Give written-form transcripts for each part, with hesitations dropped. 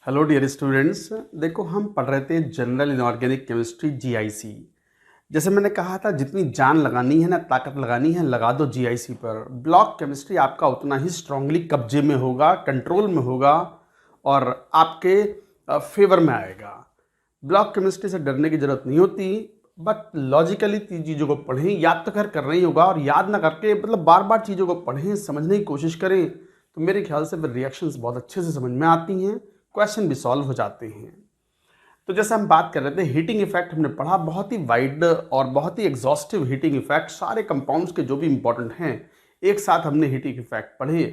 Hello dear students. देखो, हम पढ़ रहे थे जनरल इनऑर्गेनिक केमिस्ट्री जीआईसी। जैसे मैंने कहा था, जितनी जान लगानी है ना, ताकत लगानी है, लगा दो जीआईसी पर। ब्लॉक केमिस्ट्री आपका उतना ही स्ट्रांगली कब्जे में होगा, कंट्रोल में होगा और आपके फेवर में आएगा। ब्लॉक केमिस्ट्री से डरने की जरूरत नहीं होती, बट लॉजिकली चीज़ों को पढ़ें। याद तो खैर करना ही होगा, और याद ना करके मतलब बार बार चीज़ों को पढ़ें, समझने की कोशिश करें, तो मेरे ख्याल से फिर रिएक्शंस बहुत अच्छे से समझ में आती हैं, क्वेश्चन भी सॉल्व हो जाते हैं। तो जैसे हम बात कर रहे थे हीटिंग इफेक्ट, हमने पढ़ा बहुत ही वाइड और बहुत ही एग्जॉस्टिव हीटिंग इफेक्ट, सारे कंपाउंड्स के जो भी इंपॉर्टेंट हैं एक साथ हमने हीटिंग इफेक्ट पढ़े।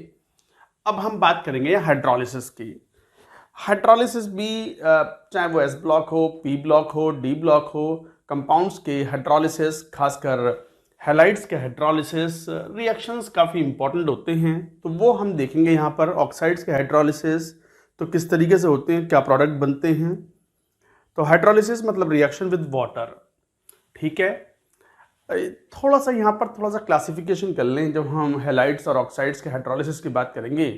अब हम बात करेंगे हाइड्रोलिसिस की। हाइड्रोलिसिस भी चाहे वो एस ब्लॉक हो, पी ब्लॉक हो, डी ब्लॉक हो, कंपाउंड्स के हाइड्रोलिसिस, खासकर हैलाइड्स के हाइड्रोलिसिस रिएक्शंस काफ़ी इंपॉर्टेंट होते हैं। तो वो हम देखेंगे यहाँ पर। ऑक्साइड्स के हाइड्रोलिसिस तो किस तरीके से होते हैं, क्या प्रोडक्ट बनते हैं। तो हाइड्रोलिसिस मतलब रिएक्शन विद वाटर, ठीक है। थोड़ा सा यहाँ पर थोड़ा सा क्लासिफिकेशन कर लें। जब हम हैलाइड्स और ऑक्साइड्स के हाइड्रोलिसिस की बात करेंगे,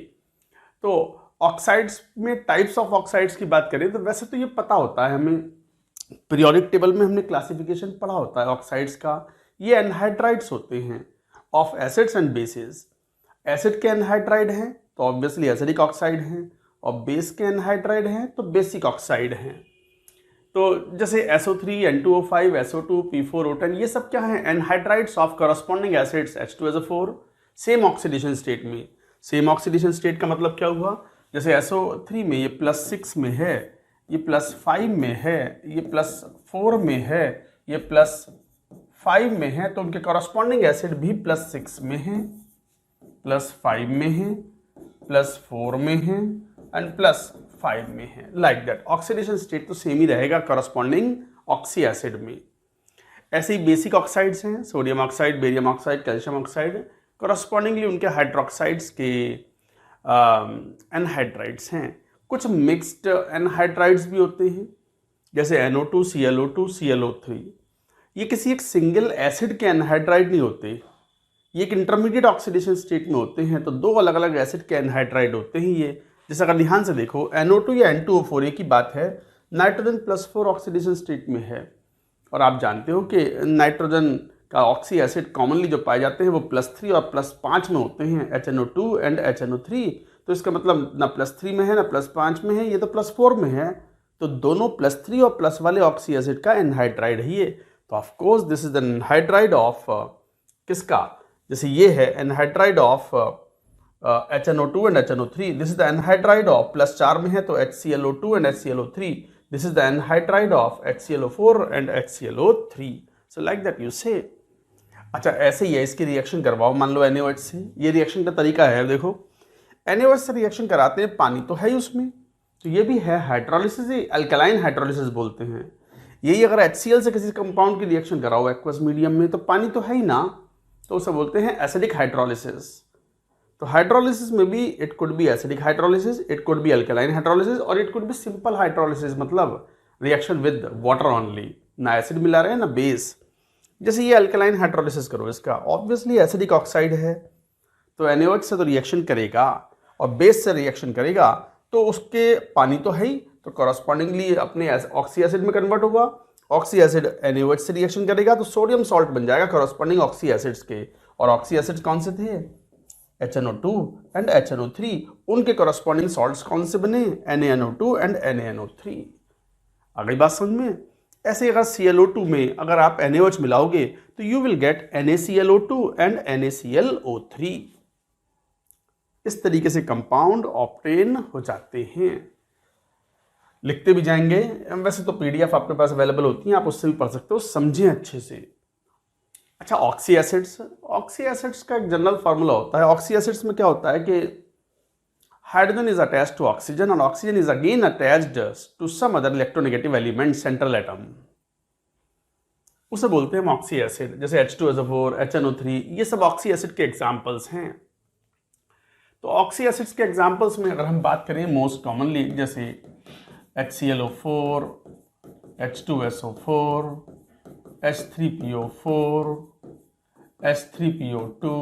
तो ऑक्साइड्स में टाइप्स ऑफ ऑक्साइड्स की बात करें तो वैसे तो ये पता होता है हमें, पीरियोडिक टेबल में हमने क्लासिफिकेशन पढ़ा होता है ऑक्साइड्स का। ये एनहाइड्राइड्स होते हैं of acids and bases. Acid के एनहाइड्राइड हैं तो ऑब्वियसली एसिडिक ऑक्साइड हैं, और बेस के एनहाइड्राइड हैं तो बेसिक ऑक्साइड हैं। तो जैसे SO3, N2O5, SO2, P4O10, ये सब क्या है? Anhydrides of corresponding acids H2SO4 same oxidation state में। सेम ऑक्सीडेशन स्टेट का मतलब क्या हुआ? जैसे SO3 में ये +6 में है, ये +5 में है, ये +4 में है, ये +5 में है, तो उनके करस्पॉन्डिंग एसिड भी +6 में है, +5 में है, +4 में है एंड +5 में है। लाइक दैट ऑक्सीडेशन स्टेट तो सेम ही रहेगा करस्पॉन्डिंग ऑक्सी एसिड में। ऐसे ही बेसिक ऑक्साइड्स हैं, sodium oxide, barium oxide, calcium oxide, correspondingly उनके हाइड्रोक्साइड्स के एनहाइड्राइड्स हैं। कुछ मिक्स्ड एनहाइड्राइड्स भी होते हैं, जैसे NO2, ClO2, ClO3। ये किसी एक सिंगल एसिड के एनहाइड्राइड नहीं होते, ये एक इंटरमीडिएट ऑक्सीडेशन स्टेट में होते हैं। तो दो अलग अलग एसिड के एनहाइड्राइड होते हैं ये। जैसे अगर ध्यान से देखो, NO2 या N2O4 एक ही बात है, नाइट्रोजन +4 ऑक्सीडेशन स्टेट में है। और आप जानते हो कि नाइट्रोजन का ऑक्सी एसिड कॉमनली जो पाए जाते हैं वो +3 और +5 में होते हैं, HNO2 एंड HNO3। तो इसका मतलब ना +3 में है ना +5 में है, ये तो +4 में है। तो दोनों +3 और प्लस वाले ऑक्सी एसिड का एनहाइड्राइड है ये। तो of course this is the anhydride of किसका? जैसे ये है anhydride of HNO2 and HNO3। This is the anhydride of +4 में है तो HClO2 and HClO3। This is the anhydride of HClO4 and HClO3। So like that you से। अच्छा, ऐसे ही है, इसकी रिएक्शन करवाओ मान लो NaOH से। ये रिएक्शन का तरीका है, देखो NaOH से रिएक्शन कराते हैं, पानी तो है ही उसमें, तो ये भी है हाइड्रोलिसिस, अल्कलाइन हाइड्रोलिसिस बोलते हैं। यही अगर HCl से किसी कंपाउंड की रिएक्शन कराओ एक्वस मीडियम में, तो पानी तो है ही ना, तो उसे बोलते हैं एसिडिक हाइड्रोलिसिस। तो हाइड्रोलिसिस में भी it could be acidic hydrolysis, it could be alkaline hydrolysis, और it could be simple hydrolysis, मतलब रिएक्शन विद वाटर ओनली, ना एसिड मिला रहे हैं ना बेस। जैसे ये अल्कलाइन हाइड्रोलिसिस करो, इसका ऑब्वियसली एसिडिक ऑक्साइड है, तो NaOH से तो रिएक्शन करेगा और बेस से रिएक्शन करेगा, तो उसके पानी तो है ही, तो कॉरस्पॉन्डिंगली अपने ऑक्सी एसिड में कन्वर्ट होगा। ऑक्सी एसिड NaOH से रिएक्शन करेगा तो सोडियम सॉल्ट बन जाएगा कॉरस्पॉन्डिंग ऑक्सी एसिड्स के। और ऑक्सी एसिड्स कौन से थे? HNO2 and HNO3। उनके कॉरस्पॉन्डिंग सॉल्ट्स कौन से बने? NaNO2 and NaNO3। आ गई बात समझ में? ऐसे अगर ClO2 में अगर आप NaOH मिलाओगे तो you will gate NaClO2 and NaClO3। इस तरीके से कंपाउंड ऑब्टेन हो जाते हैं। लिखते भी जाएंगे, वैसे तो PDF आपके पास अवेलेबल होती हैं, आप उससे भी पढ़ सकते हो, समझें अच्छे से। अच्छा, ऑक्सी एसिड्स। ऑक्सी एसिड्स का एक जनरल फार्मूला होता है। ऑक्सी एसिड्स में क्या होता है कि hydrogen is attached to oxygen और oxygen is again attached to some other electronegative element, central atom, उसे बोलते हैं हम ऑक्सी एसिड। जैसे H2SO4, HNO3, ये सब ऑक्सी एसिड के एग्जाम्पल्स हैं। तो ऑक्सी एसिड्स के एग्जाम्पल्स में अगर हम बात करें मोस्ट कॉमनली, जैसे HClO4, H2SO4, H3PO4, H3PO2,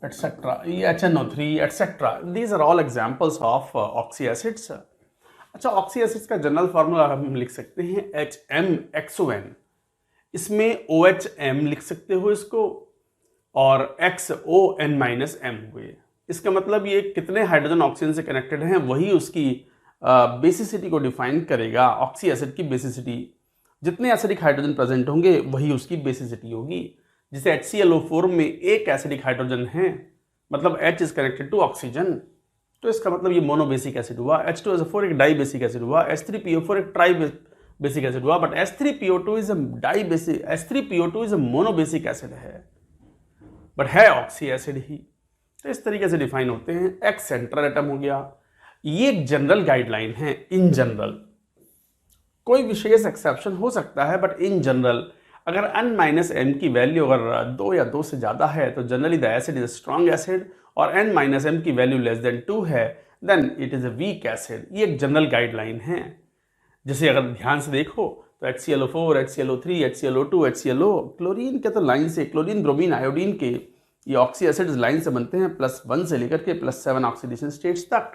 etc. HNO3, etc. These are all examples of oxy acids. अच्छा, ऑक्सी एसिड्स का जनरल फार्मूला हम लिख सकते हैं HMXON। इसमें OHM लिख सकते हो इसको और XON-M हुए। इसका मतलब ये कितने हाइड्रोजन ऑक्सीजन से कनेक्टेड हैं वही उसकी बेसिसिटी को डिफाइन करेगा। ऑक्सी एसिड की बेसिसिटी, जितने एसिडिक हाइड्रोजन प्रेजेंट होंगे वही उसकी बेसिसिटी होगी। जैसे HClO4 में एक एसिडिक हाइड्रोजन है, मतलब H is connected to oxygen, तो इसका मतलब ये मोनोबेसिक एसिड हुआ। H2SO4 एक डाई बेसिक एसिड हुआ। H3PO4 एक ट्राई बेसिक एसिड हुआ। But H3PO2 is H3PO2 is monobasic acid है, बट है ऑक्सी एसिड ही। तो इस तरीके से डिफाइन होते हैं। एक्स सेंट्रल एटम हो गया। ये एक जनरल गाइडलाइन है। इन जनरल कोई विशेष एक्सेप्शन हो सकता है, बट इन जनरल अगर N-M की वैल्यू अगर 2 या 2 से ज़्यादा है तो generally the acid is a strong acid, और N-M की वैल्यू लेस देन 2 है then it is a weak acid. ये एक जनरल गाइडलाइन है। जैसे अगर ध्यान से देखो तो HClO4, HClO3, HClO2, HClO, chlorine के तो लाइन से, क्लोरीन, ब्रोमीन, आयोडीन के ये ऑक्सी एसिड्स लाइन से बनते हैं +1 से लेकर के +7 ऑक्सीडेशन स्टेट्स तक।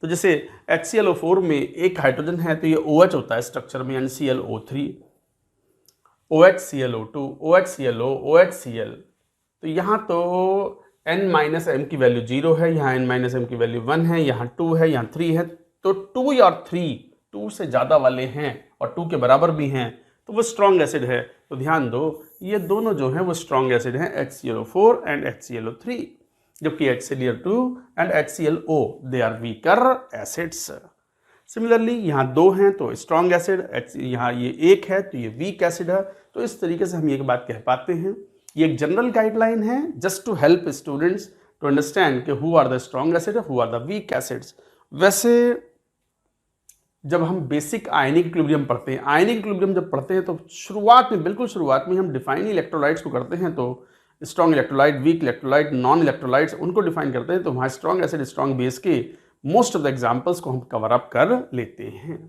तो जैसे HClO4 में एक हाइड्रोजन है तो ये OH होता है स्ट्रक्चर में, NClO3, OHClO2, OHClO, OHCl। तो यहाँ तो N-M की वैल्यू 0 है, यहाँ N-M की वैल्यू 1 है, यहाँ 2 है, यहाँ 3 है। तो 2 या 3, 2 से ज़्यादा वाले हैं और 2 के बराबर भी हैं तो वो स्ट्रॉन्ग एसिड है। तो ध्यान दो, ये दोनों जो हैं वो स्ट्रॉन्ग एसिड हैं, HClO4 एंड HClO3, जबकि HClO2 and HClO they are weaker acids. Similarly यहाँ 2 हैं तो स्ट्रॉन्ग एसिड, यहाँ ये 1 है तो ये वीक एसिड है। तो इस तरीके से हम एक बात कह पाते हैं, ये एक जनरल गाइडलाइन है just to help students to understand कि who are the strong acid, who are the weak acids. वैसे जब हम बेसिक आयनिक इक्विलिब्रियम पढ़ते हैं, आयनिक इक्विलिब्रियम जब पढ़ते हैं तो शुरुआत में, बिल्कुल शुरुआत में हम डिफाइन इलेक्ट्रोलाइट्स को करते हैं। तो strong electrolyte, weak electrolyte, non electrolytes, उनको डिफाइन करते हैं। तो वहाँ स्ट्रॉन्ग एसिड, स्ट्रॉन्ग बेस के मोस्ट ऑफ द एग्जाम्पल्स को हम कवर अप कर लेते हैं।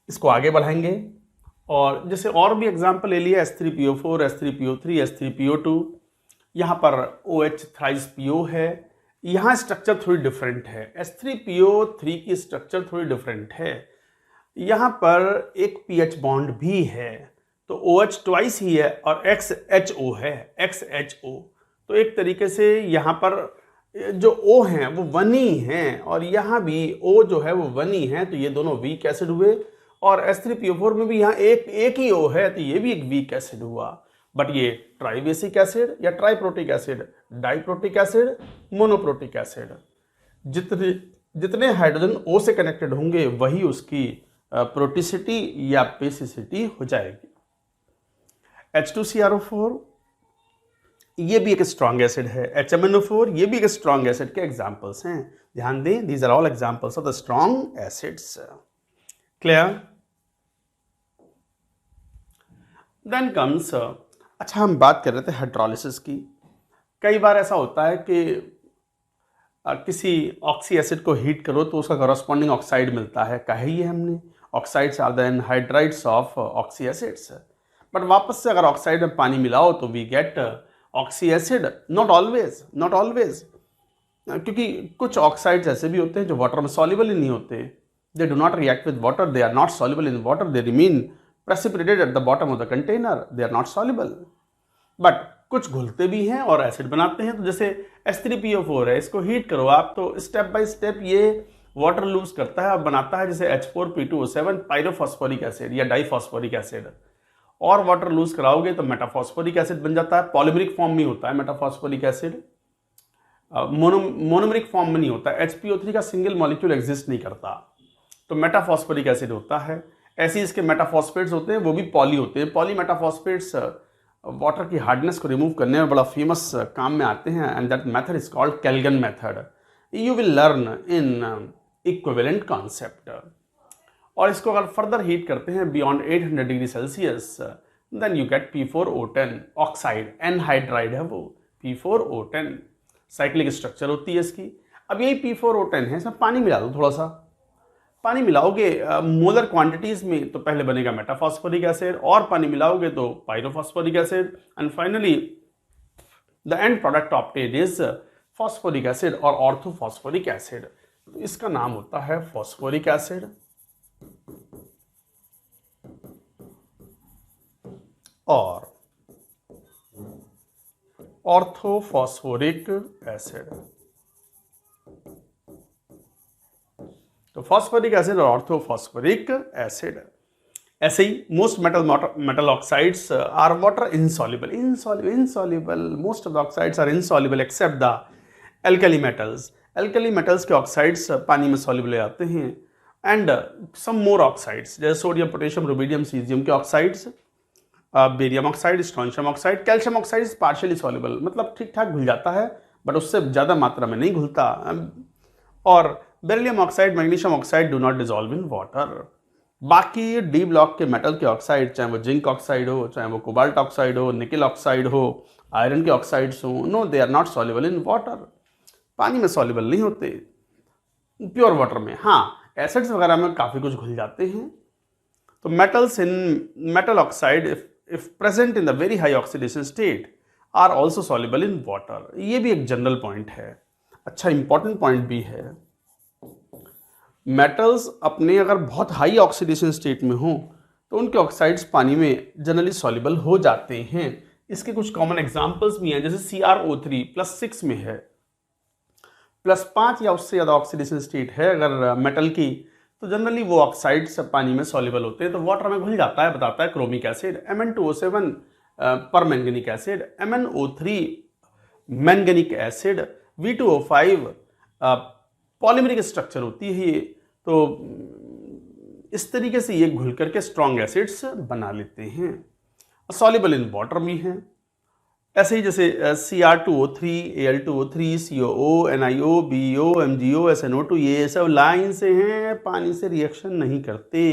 इसको आगे बढ़ाएंगे और जैसे और भी एग्जाम्पल ले लिया, H3PO4, H3PO3, H3PO2, यहाँ पर OH थ्राइस PO है। यहाँ स्ट्रक्चर थोड़ी डिफरेंट है, H3PO3 की स्ट्रक्चर थोड़ी डिफरेंट है। यहाँ पर एक PH बॉन्ड भी है, तो OH ट्वाइस ही है और XHO है, XHO। तो एक तरीके से यहाँ पर जो O हैं वो 1 ही हैं और यहाँ भी O जो है वो 1 ही है, तो ये दोनों वीक एसिड हुए। और H3PO4 में भी यहाँ एक ही O है, तो ये भी एक वीक एसिड हुआ। बट ये ट्राइबेसिक एसिड या triprotic acid, diprotic acid, monoprotic acid, जितने हाइड्रोजन O से कनेक्टेड होंगे वही उसकी प्रोटिसिटी या बेसिसिटी हो जाएगी। H2CrO4 ये भी एक स्ट्रॉन्ग एसिड है। HMNO4 ये भी एक स्ट्रॉन्ग एसिड के एग्जांपल्स हैं। ध्यान दें, these are all examples of the strong acids. Clear? Then comes, अच्छा हम बात कर रहे थे हाइड्रोलिसिस की। कई बार ऐसा होता है कि किसी ऑक्सी एसिड को हीट करो तो उसका कॉरस्पॉन्डिंग ऑक्साइड मिलता है। कहा ही है हमने, oxides are the anhydrides of oxy acids. But वापस से अगर ऑक्साइड में पानी मिलाओ तो we get oxy acid. Not always, क्योंकि कुछ ऑक्साइड्स ऐसे भी होते हैं जो वाटर में सॉल्युबल ही नहीं होते। They do not react with water, they are not soluble in water, they remain precipitated at the bottom of the container, they are not soluble। But कुछ घुलते भी हैं और एसिड बनाते हैं। तो जैसे H3PO4 है, इसको हीट करो आप तो स्टेप बाय स्टेप ये वाटर लूज करता है और बनाता है जैसे H4P2O7 पायरोफॉस्फोरिक एसिड या डाइफॉस्फोरिक एसिड। और वाटर लूज कराओगे तो मेटाफॉस्फोरिक एसिड बन जाता है। पॉलीमरिक फॉर्म में होता है मेटाफॉस्फोरिक एसिड, मोनोमरिक फॉर्म में नहीं होता। HPO3 का सिंगल मॉलिक्यूल एग्जिस्ट नहीं करता, तो मेटाफॉस्फोरिक एसिड होता है। ऐसे इसके मेटाफॉस्फेट्स होते हैं, वो भी पॉली होते हैं। पॉली मेटाफॉस्फेट्स वाटर की हार्डनेस को रिमूव करने में बड़ा फेमस काम में आते हैं, and that method is called Calgon method. You will learn in equivalent concept. और इसको अगर फर्दर हीट करते हैं beyond 800 degree Celsius, then you get P4O10 oxide, anhydride है वो P4O10। साइक्लिक स्ट्रक्चर होती है इसकी। अब यही P4O10 है, इसमें पानी मिला दो, थोड़ा सा पानी मिलाओगे मोलर क्वांटिटीज में तो पहले बनेगा मेटाफॉस्फोरिक एसिड, और पानी मिलाओगे तो pyrophosphoric acid, and finally the end product obtained is phosphoric acid और ऑर्थोफॉस्फोरिक एसिड। इसका नाम होता है फॉस्फोरिक एसिड और ऑर्थोफॉस्फोरिक एसिड। तो फॉस्फोरिक एसिड और ऑर्थोफॉस्फोरिक एसिड। ऐसे ही most metal oxides are water insoluble. Most of the oxides are insoluble except the alkali metals. Alkali metals के ऑक्साइड्स पानी में सॉल्युबल आते हैं एंड सम मोर ऑक्साइड्स जैसे सोडियम, पोटेशियम, रुबिडियम, सीजियम के oxides, barium oxide, strontium oxide, calcium oxide partially soluble, मतलब ठीक ठाक घुल जाता है बट उससे ज़्यादा मात्रा में नहीं घुलता। और beryllium oxide, magnesium oxide do not dissolve in water. बाकी डी ब्लॉक के मेटल के ऑक्साइड, चाहे वो जिंक ऑक्साइड हो, चाहे वो कोबाल्ट ऑक्साइड हो, निकल ऑक्साइड हो, आयरन के ऑक्साइड्स हो, no they are not soluble in water. पानी में सॉल्युबल नहीं होते, प्योर वाटर में। हाँ, एसिड्स वगैरह में काफ़ी कुछ घुल जाते हैं। तो metals in metal oxide if present in the very high oxidation state are also soluble in water. ये भी एक जनरल पॉइंट है, अच्छा इंपॉर्टेंट पॉइंट भी है। मेटल्स अपने अगर बहुत हाई ऑक्सीडेशन स्टेट में हो तो उनके ऑक्साइड्स पानी में जनरली सॉल्युबल हो जाते हैं। इसके कुछ कॉमन एग्जांपल्स भी हैं, जैसे CrO3 +6 में है, +5 या उससे ज़्यादा ऑक्सीडेशन स्टेट है अगर मेटल की, तो जनरली वो ऑक्साइड्स पानी में सॉल्युबल होते हैं, तो वाटर में घुल जाता है, बताता है chromic acid. Mn2O7 permanganic acid, MnO3 manganic acid, V2O5 polymeric structure होती है ये, तो इस तरीके से ये घुल करके स्ट्रॉन्ग एसिड्स बना लेते हैं। सॉल्युबल इन वाटर भी हैं। ऐसे ही जैसे Cr2O3, Al2O3, COO, NiO, BeO, MgO, SnO2, ये सब लाइन से हैं, पानी से रिएक्शन नहीं करते।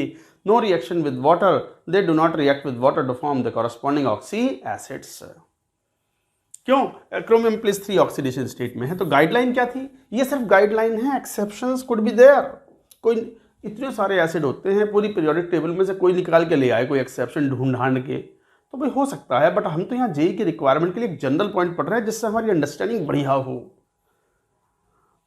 No reaction with water, they do not react with water to form the corresponding oxy acids. क्यों? क्रोमियम +3 ऑक्सीडेशन स्टेट में है। तो गाइडलाइन क्या थी? ये सिर्फ गाइडलाइन है, एक्सेप्शंस कुड बी देयर। कोई इतने सारे एसिड होते हैं, पूरी पीरियोडिक टेबल में से कोई निकाल के ले आए, कोई एक्सेप्शन ढूंढ के, तो भाई हो सकता है, बट हम तो यहाँ जेई की रिक्वायरमेंट के लिए एक जनरल पॉइंट पढ़ रहे हैं जिससे हमारी अंडरस्टैंडिंग बढ़िया हो।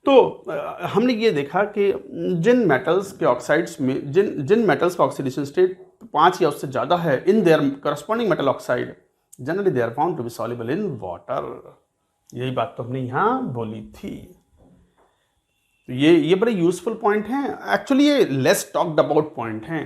तो हमने ये देखा कि जिन मेटल्स के ऑक्साइड्स में जिन मेटल्स का ऑक्सीडेशन स्टेट 5 या उससे ज़्यादा है in their corresponding metal oxide, generally they are found to be soluble in water. यही बात तो हमने यहाँ बोली थी। तो ये बड़े यूजफुल पॉइंट हैं। एक्चुअली ये लेस टॉक्ड अबाउट पॉइंट हैं।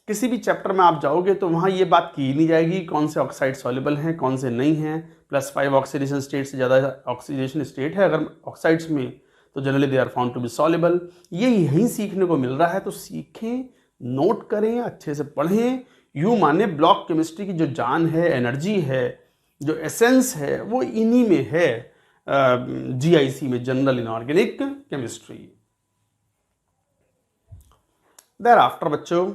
किसी भी चैप्टर में आप जाओगे तो वहाँ ये बात की नहीं जाएगी कौन से ऑक्साइड सॉल्युबल हैं, कौन से नहीं हैं। +5 ऑक्सीडेशन स्टेट से ज़्यादा ऑक्सीडेशन स्टेट है अगर ऑक्साइड्स में, तो generally they are found to be soluble. ये यहीं सीखने को मिल रहा है, तो सीखें, नोट करें, अच्छे से पढ़ें। यूँ माने ब्लॉक केमिस्ट्री की जो जान है, एनर्जी है, जो एसेंस है, वो इन्हीं में है, GIC में, general inorganic chemistry. Thereafter बच्चों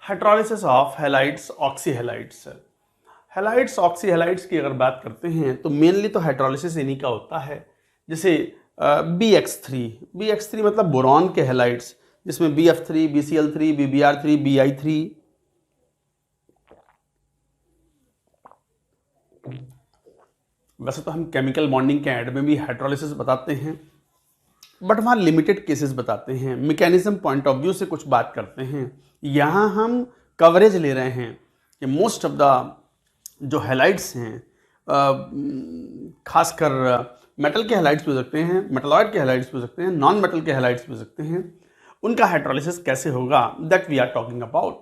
hydrolysis of halides, oxy halides. Halides, oxy halides की अगर बात करते हैं तो मेनली तो हाइड्रोलिसिस इन्हीं का होता है। जैसे BX3 मतलब बोरॉन के हैलाइड्स, जिसमें BF3, BCl3, BBr3, Bi3। वैसे तो हम केमिकल बॉन्डिंग के एंड में भी हाइड्रोलिसिस बताते हैं, बट वहाँ लिमिटेड केसेस बताते हैं, मैकेनिज्म पॉइंट ऑफ व्यू से कुछ बात करते हैं। यहाँ हम कवरेज ले रहे हैं कि मोस्ट ऑफ द जो हैलाइड्स हैं, खासकर मेटल के हैलाइड्स भी हो सकते हैं, मेटलॉइड के हैलाइड्स भी हो सकते हैं, नॉन मेटल के हैलाइड्स भी हो सकते हैं, उनका हाइड्रोलिसिस कैसे होगा, that we are talking about.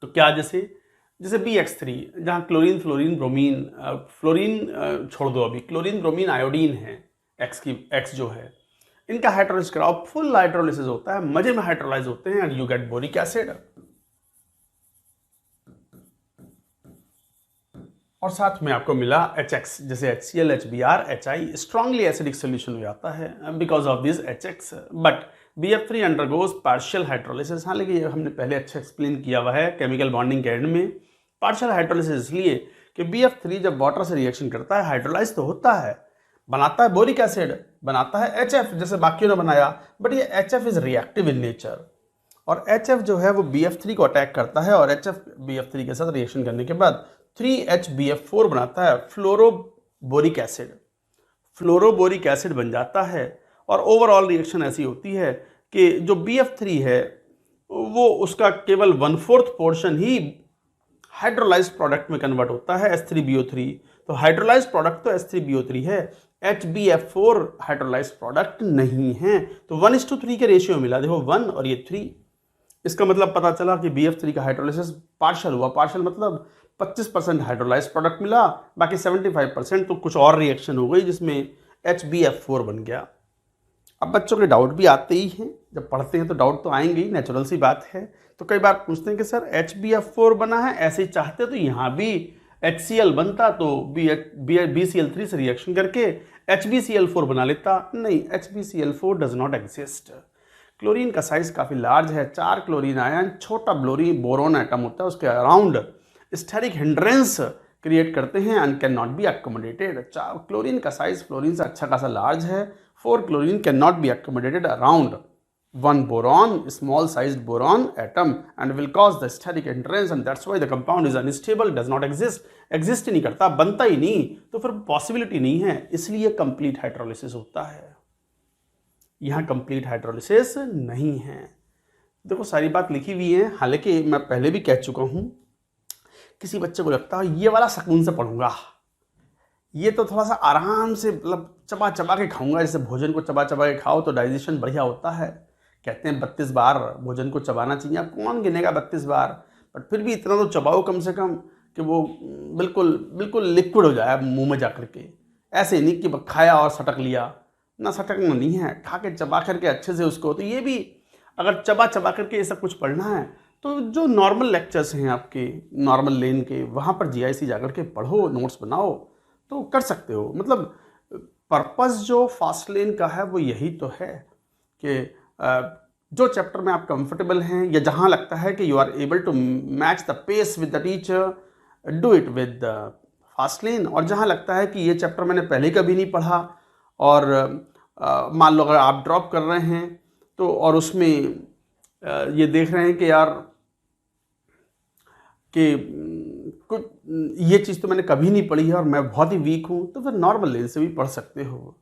तो क्या, जैसे BX3 जहाँ क्लोरीन, फ्लोरीन, ब्रोमीन, फ्लोरीन छोड़ दो अभी, क्लोरीन, ब्रोमीन, आयोडीन है, X जो है, इनका हाइड्रोलिसिस कराओ, फुल हाइड्रोलिसिस होता है, मजे में हाइड्रोलाइज होते हैं, and you get boric acid. और साथ में आपको मिला HX, जैसे HCl, HBr, HI, strongly acidic solution हो जाता है because of this HX। But BF3 undergoes partial hydrolysis. हाँ, लेकिन ये हमने पहले अच्छा एक्सप्लेन किया हुआ है केमिकल बॉन्डिंग के एंड में। पार्शियल हाइड्रोलिसिस इसलिए कि BF3 जब वाटर से रिएक्शन करता है, हाइड्रोलाइज तो होता है, बनाता है बोरिक एसिड, बनाता है HF जैसे बाकियों ने बनाया, बट ये HF is reactive in nature, और HF जो है वो BF3 को अटैक करता है, और HF BF3 के साथ रिएक्शन करने के बाद 3HBF4 बनाता है, फ्लोरोबोरिक एसिड। फ्लोरोबोरिक एसिड बन जाता है। और ओवरऑल रिएक्शन ऐसी होती है कि जो BF3 है वो उसका केवल 1/4 पोर्शन ही हाइड्रोलाइज्ड प्रोडक्ट में कन्वर्ट होता है H3BO3। तो हाइड्रोलाइज्ड प्रोडक्ट तो H3BO3 है, HBF4 हाइड्रोलाइज्ड प्रोडक्ट नहीं है। तो 1:3 के रेशियो मिला, देखो 1 और ये 3। इसका मतलब पता चला कि BF3 का हाइड्रोलाइसिस पार्शियल हुआ। पार्शियल मतलब 25% हाइड्रोलाइज्ड प्रोडक्ट मिला, बाकी 75% तो कुछ और रिएक्शन हो गई जिसमें HBF4 बन गया। अब बच्चों के डाउट भी आते ही हैं, जब पढ़ते हैं तो डाउट तो आएंगे ही, नेचुरल सी बात है। तो कई बार पूछते हैं कि सर HBF4 बना है, ऐसे ही चाहते तो यहाँ भी HCl बनता तो BCl3 से रिएक्शन करके HbCl4 बना लेता। नहीं, HbCl4 does not exist. Chlorine का साइज काफ़ी लार्ज है, 4 क्लोरीन आयन छोटा बोरोन एटम होता है, उसके अराउंड स्टेरिक हिंड्रेंस क्रिएट करते हैं and can not be accommodated. Chlorine का साइज फ्लोरीन से अच्छा खासा लार्ज है। 4 chlorine can not be accommodated around 1 boron, small sized boron atom, and will cause the steric hindrance, and that's why the compound is unstable, does not exist, exist ही नहीं करता, बनता ही नहीं, तो फिर पॉसिबिलिटी नहीं है, इसलिए कंप्लीट हाइड्रोलिसिस होता है। यहाँ कंप्लीट हाइड्रोलिसिस नहीं है। देखो सारी बात लिखी हुई है, हालांकि मैं पहले भी कह चुका हूँ। किसी बच्चे को लगता है ये वाला सुकून से पढ़ूंगा, ये तो थोड़ा सा आराम से मतलब चबा चबा के खाऊंगा, जैसे भोजन को चबा चबा के खाओ तो डाइजेशन बढ़िया होता है। कहते हैं 32 बार भोजन को चबाना चाहिए, कौन गिनेगा 32 बार, बट फिर भी इतना तो चबाओ कम से कम कि वो बिल्कुल बिल्कुल लिक्विड हो जाए मुंह में जा करके। ऐसे नहीं कि खाया और सटक लिया, ना सटकना नहीं है, खा के चबा करके अच्छे से उसको। तो ये भी अगर चबा चबा करके ये सब कुछ पढ़ना है तो जो नॉर्मल लेक्चर्स हैं आपके नॉर्मल लेन के, वहाँ पर GIC जाकर के पढ़ो, नोट्स बनाओ तो कर सकते हो। मतलब पर्पस जो फास्ट लेन का है वो यही तो है कि जो चैप्टर में आप कंफर्टेबल हैं या जहाँ लगता है कि you are able to match the pace with the teacher, do it with fast lane. और जहाँ लगता है कि ये चैप्टर मैंने पहले कभी नहीं पढ़ा और मान लो अगर आप ड्रॉप कर रहे हैं तो और उसमें ये देख रहे हैं कि यार कि कुछ ये चीज़ तो मैंने कभी नहीं पढ़ी है और मैं बहुत ही वीक हूँ, तो फिर नॉर्मल लेन से भी पढ़ सकते हो।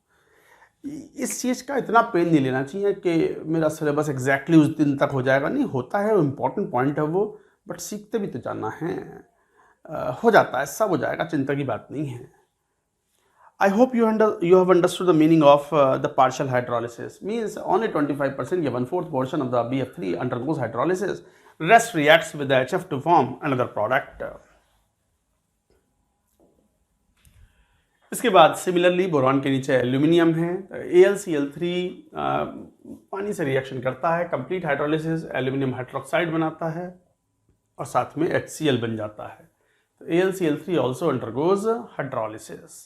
इस चीज़ का इतना पेन नहीं लेना चाहिए कि मेरा सिलेबस एग्जैक्टली उस दिन तक हो जाएगा। नहीं होता है, इम्पॉर्टेंट पॉइंट है वो, बट सीखते भी तो जाना है। हो जाता है, सब हो जाएगा, चिंता की बात नहीं है। I hope you have understood the meaning of the partial hydrolysis. Means only 25% या 1/4 portion of the BF3 undergoes hydrolysis. Rest reacts with the HF to form another product. इसके बाद सिमिलरली बोरॉन के नीचे एल्यूमिनियम है, AlCl3 पानी से reaction करता है, कंप्लीट हाइड्रोलिसिस एल्यूमिनियम हाइड्रोक्साइड बनाता है और साथ में HCl बन जाता है। तो AlCl3 also undergoes hydrolysis.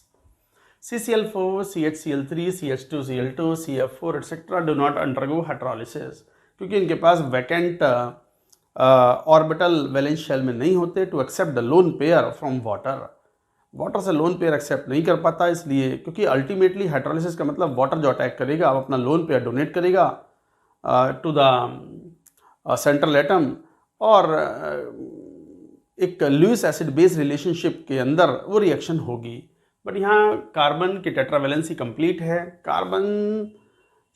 CCl4, CHCl3, CH2Cl2, CF4 etc. do not undergo hydrolysis क्योंकि इनके पास वैकेंट ऑर्बिटल वैलेंस शेल में नहीं होते to accept the lone pair from water. Water से लोन पेयर एक्सेप्ट नहीं कर पाता, इसलिए क्योंकि अल्टीमेटली हाइड्रोलिसिस का मतलब वाटर जो अटैक करेगा अब अपना लोन पेयर डोनेट करेगा टू द सेंट्रल एटम और एक लुईस एसिड बेस रिलेशनशिप के अंदर वो रिएक्शन होगी। बट यहाँ कार्बन की टेट्रावैलेंसी कंप्लीट है, carbon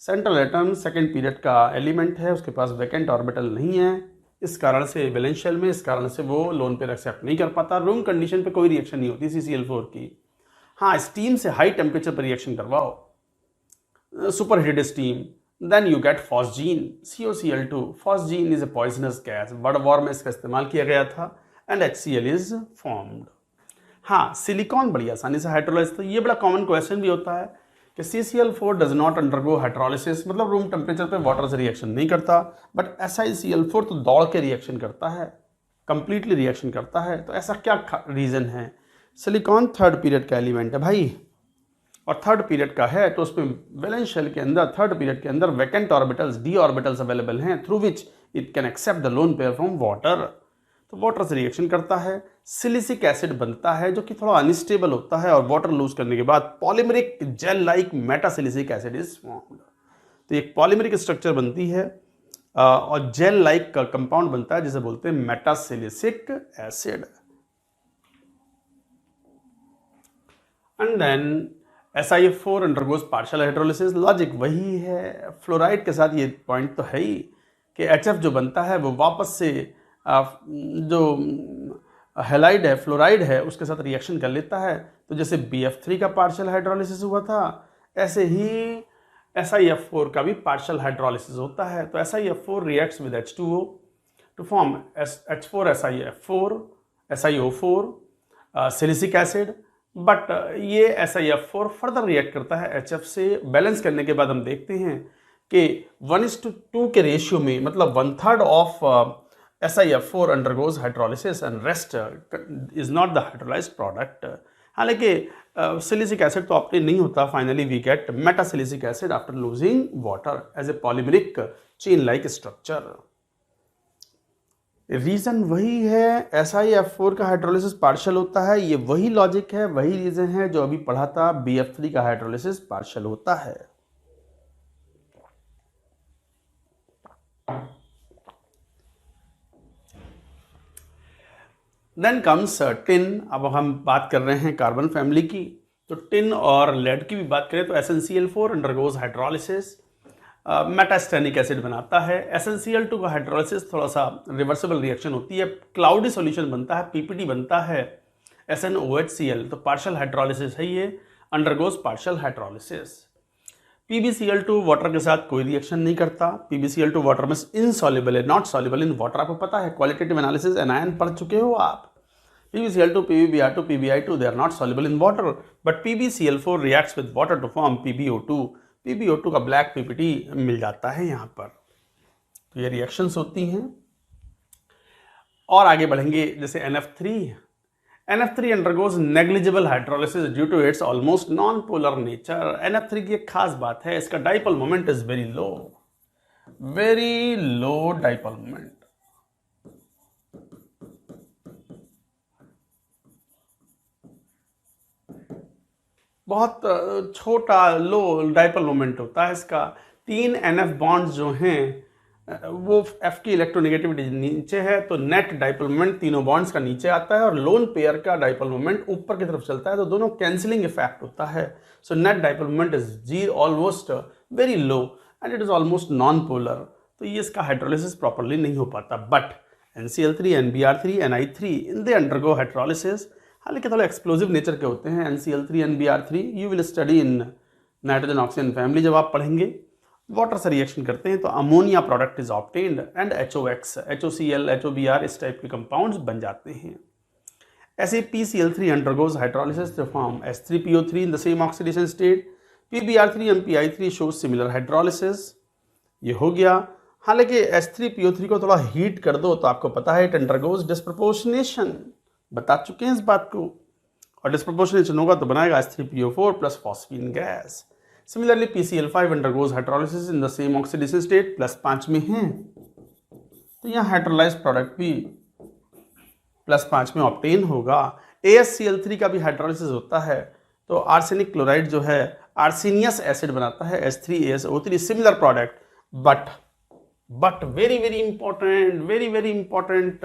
central atom second period का एलिमेंट है, उसके पास वैकेंट ऑर्बिटल नहीं है, इस कारण से वैलेंस शेल में, इस कारण से वो लोन पेयर एक्सेप्ट नहीं कर पाता। रूम कंडीशन पे कोई रिएक्शन नहीं होती CCl4 की। हाँ, स्टीम से हाई टेम्परेचर पर रिएक्शन करवाओ, super heated steam, then you get phosgene COCl2। Phosgene is a poisonous gas, world war में इसका इस्तेमाल किया गया था एंड HCl इज फॉर्म्ड। हाँ, सिलिकॉन बड़ी आसानी से हाइड्रोलाइज, तो ये बड़ा कॉमन क्वेश्चन भी होता है कि CCl4 does not undergo hydrolysis, मतलब रूम टेम्परेचर पे वाटर से रिएक्शन नहीं करता, बट SiCl4 तो दौड़ के रिएक्शन करता है, कंप्लीटली रिएक्शन करता है। तो ऐसा क्या रीज़न है? सिलिकॉन थर्ड पीरियड का एलिमेंट है भाई, और थर्ड पीरियड का है तो उसमें वैलेंस शेल के अंदर थर्ड पीरियड के अंदर vacant orbitals d orbitals available हैं through which it can accept the lone pair from water. तो वाटर से रिएक्शन करता है, सिलिसिक एसिड बनता है जो कि थोड़ा अनस्टेबल होता है और वाटर लूज करने के बाद polymeric gel like metasilicic acid is formed. तो एक पॉलीमरिक स्ट्रक्चर बनती है और जेल लाइक का कंपाउंड बनता है जिसे बोलते हैं metasilicic acid. And then SiF4 undergoes partial hydrolysis. Logic वही है, फ्लोराइड के साथ ये पॉइंट तो है ही कि HF जो बनता है वो वापस से जो हैलाइड है, फ्लोराइड है, उसके साथ रिएक्शन कर लेता है। तो जैसे BF3 का पार्शियल हाइड्रोलिसिस हुआ था, ऐसे ही SiF4 का भी पार्शियल हाइड्रोलिसिस होता है। तो SiF4 reacts with H2O to form H4SiF4 SiO4 silicic acid. But ये SiF4 फर्दर रिएक्ट करता है HF से। बैलेंस करने के बाद हम देखते हैं कि 1:2 के रेशियो में, मतलब 1/3 of SiF4 undergoes hydrolysis and rest is not the hydrolysed product. हालांकि सिलिसिक एसिड तो ऑप्टेन नहीं होता, finally we get metasilicic acid after losing water as a polymeric chain like structure. Reason वही है, SiF4 का hydrolysis partial होता है। ये वही लॉजिक है, वही रीज़न है जो अभी पढ़ा था, BF3 का हाइड्रोलिसिस पार्शियल होता है। Then comes tin. अब हम बात कर रहे हैं कार्बन फैमिली की, तो टिन और लेड की भी बात करें तो SnCl4 अंडरगोज हाइड्रोलिसिस, मेटास्टेनिक एसिड बनाता है। SnCl2 का हाइड्रोलिसिस थोड़ा सा रिवर्सिबल रिएक्शन होती है, क्लाउडी सॉल्यूशन बनता है, PPT बनता है SnOHCl, तो पार्शियल हाइड्रोलिसिस है ये, undergoes partial hydrolysis. PbCl2 water के साथ कोई रिएक्शन नहीं करता। PbCl2 वाटर में इनसॉल्युबल है, नॉट सॉल्युबल इन वाटर। आपको पता है, क्वालिटेटिव एनालिसिस एनायन पढ़ चुके हो आप। PbCl2, PbBr2, PbI2 they are not soluble in water, but PbCl4 reacts with water to form PbO2। PbO2 का ब्लैक PPT मिल जाता है यहाँ पर। तो ये रिएक्शंस होती हैं। और आगे बढ़ेंगे, जैसे NF3 undergoes negligible hydrolysis due to its almost non polar nature. NF3 की एक खास बात है, इसका dipole moment is very low dipole moment. बहुत छोटा लो डाइपोल मोमेंट होता है इसका। 3 NF बॉन्ड्स जो हैं वो F की इलेक्ट्रोनेगेटिविटी नीचे है, तो नेट डाइपोल मोमेंट तीनों बॉन्ड्स का नीचे आता है और लोन पेयर का डाइपोल मोमेंट ऊपर की तरफ चलता है, तो दोनों कैंसिलिंग इफेक्ट होता है। So net dipole moment is almost very low and it is almost non polar. तो ये इसका हाइड्रोलिसिस प्रॉपरली नहीं हो पाता। But NCl3, NBr3, Ni3 in they undergo hydrolysis. हालांकि थोड़ा एक्सप्लोजिव नेचर के होते हैं NCl3, NBr3। You will study in nitrogen oxygen family जब आप पढ़ेंगे। वाटर से रिएक्शन करते हैं तो ammonia product is obtained and HOX, HOCl, HOBr इस टाइप के कंपाउंड्स बन जाते हैं। ऐसे PCl3 undergoes hydrolysis to form H3PO3 in the same oxidation state. PbR3 and PI3 show similar hydrolysis. ये हो गया। हालांकि H3PO3 को थोड़ा हीट कर दो तो आपको पता है इट अंडरगोज डिस्प्रपोर्शनेशन, बता चुके हैं इस बात को। और डिस्प्रपोर्शनेशन होगा तो बनाएगा H3PO4 plus phosphine gas. Similarly PCl5 undergoes hydrolysis in the same oxidation state, +5 में है, तो यहाँ हाइड्रोलाइज्ड प्रोडक्ट भी +5 में ऑब्टेन होगा। ASCl3 का भी हाइड्रोलिसिस होता है, तो आर्सेनिक क्लोराइड जो है आर्सेनियस एसिड बनाता है H3ASO3, similar product. But very important,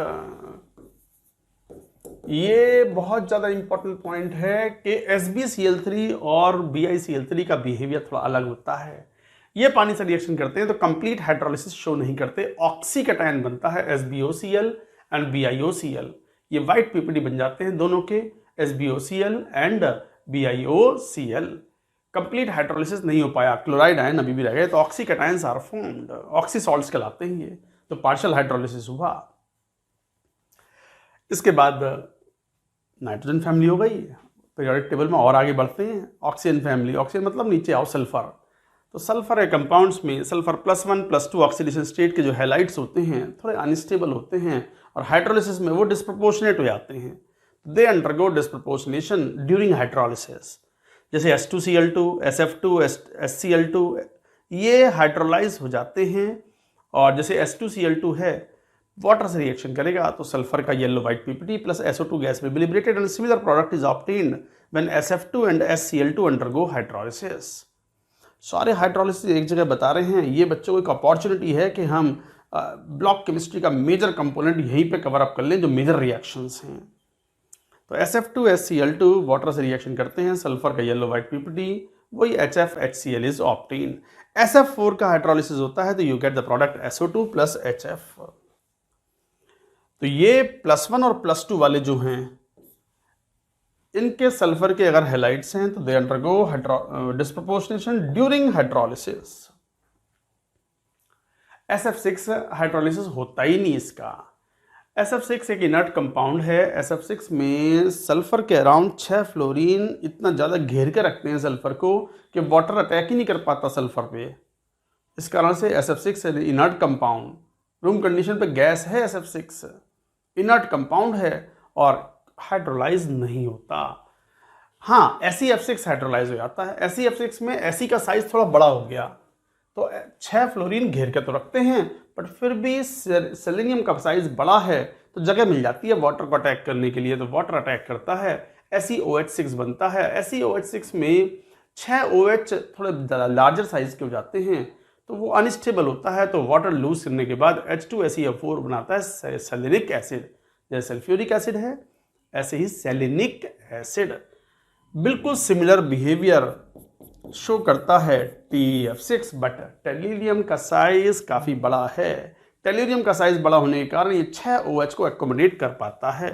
ये बहुत ज़्यादा इंपॉर्टेंट पॉइंट है कि SbCl3 और BiCl3 का बिहेवियर थोड़ा अलग होता है। ये पानी से रिएक्शन करते हैं तो कंप्लीट हाइड्रोलिसिस शो नहीं करते। ऑक्सीकटायन बनता है SbOCl एंड BiOCl। ये वाइट PPT बन जाते हैं दोनों के, SbOCl and BiOCl। Complete hydrolysis नहीं हो पाया, क्लोराइड आयन अभी भी रह गए, तो ऑक्सीकटायंस आर फॉर्म्ड, ऑक्सी सॉल्ट्स कहलाते हैं ये। तो पार्शियल हाइड्रोलिसिस हुआ। इसके बाद नाइट्रोजन फैमिली हो गई। पीरियोडिक टेबल में और आगे बढ़ते हैं। ऑक्सीजन फैमिली, ऑक्सीजन मतलब नीचे आओ सल्फर। तो सल्फर है कंपाउंड्स में, सल्फर +1 +2 ऑक्सीडेशन स्टेट के जो हैलाइड्स होते हैं थोड़े अनस्टेबल होते हैं और हाइड्रोलिसिस में वो डिस्प्रपोर्शनेट हो जाते हैं। They undergo disproportionation during hydrolysis. जैसे H2Cl2, SF2, HCl2 ये हाइड्रोलाइज हो जाते हैं। और जैसे H2Cl2 है वाटर से रिएक्शन करेगा तो सल्फर का yellow white PPT plus SO2 gas में be liberated and similar product is obtained when SF2 and HCl2 undergo hydrolysis. सारे हाइड्रोलिसिस एक जगह बता रहे हैं। ये बच्चों को एक अपॉर्चुनिटी है कि हम ब्लॉक केमिस्ट्री का मेजर कंपोनेंट यहीं पे कवर अप कर लें जो मेजर रिएक्शंस हैं। तो SF2HCl2 वाटर से रिएक्शन करते हैं, सल्फर का येलो व्हाइट पीपीटी, वही HFHCl इज ऑब्टेन। SF4 का हाइड्रोलिसिस होता है तो you get the product SO2 plus HF। तो ये +1 और +2 वाले जो हैं, इनके सल्फर के अगर हैलाइड्स हैं तो they undergo disproportionation during hydrolysis. SF6 hydrolysis होता ही नहीं इसका। SF6 एक इनर्ट कंपाउंड है। SF6 में सल्फर के अराउंड 6 फ्लोरीन इतना ज़्यादा घेर के रखते हैं सल्फर को कि वाटर अटैक ही नहीं कर पाता सल्फर पे। इस कारण से SF6 inert compound, room condition पे गैस है, SF6 इनर्ट कंपाउंड है और हाइड्रोलाइज नहीं होता। हाँ, SeF6 हाइड्रोलाइज हो जाता है। SeF6 में Fe का साइज थोड़ा बड़ा हो गया तो 6 फ्लोरीन घेर के तो रखते हैं, बट फिर भी सेलेनियम का साइज बड़ा है तो जगह मिल जाती है वाटर को अटैक करने के लिए, तो वाटर अटैक करता है, SeOH6 बनता है। SeOH6 में 6 OH थोड़े लार्जर साइज के हो जाते हैं तो वो अनस्टेबल होता है, तो वाटर लूज करने के बाद H2SeF4 बनाता है सेलेनिक एसिड। जैसे सल्फ्यूरिक एसिड है ऐसे ही सेलेनिक एसिड बिल्कुल सिमिलर बिहेवियर शो करता है TeF6, बट टेल्यूरियम का साइज काफ़ी बड़ा है। टेल्यूरियम का साइज बड़ा होने के कारण ये 6 OH को एकोमोडेट कर पाता है,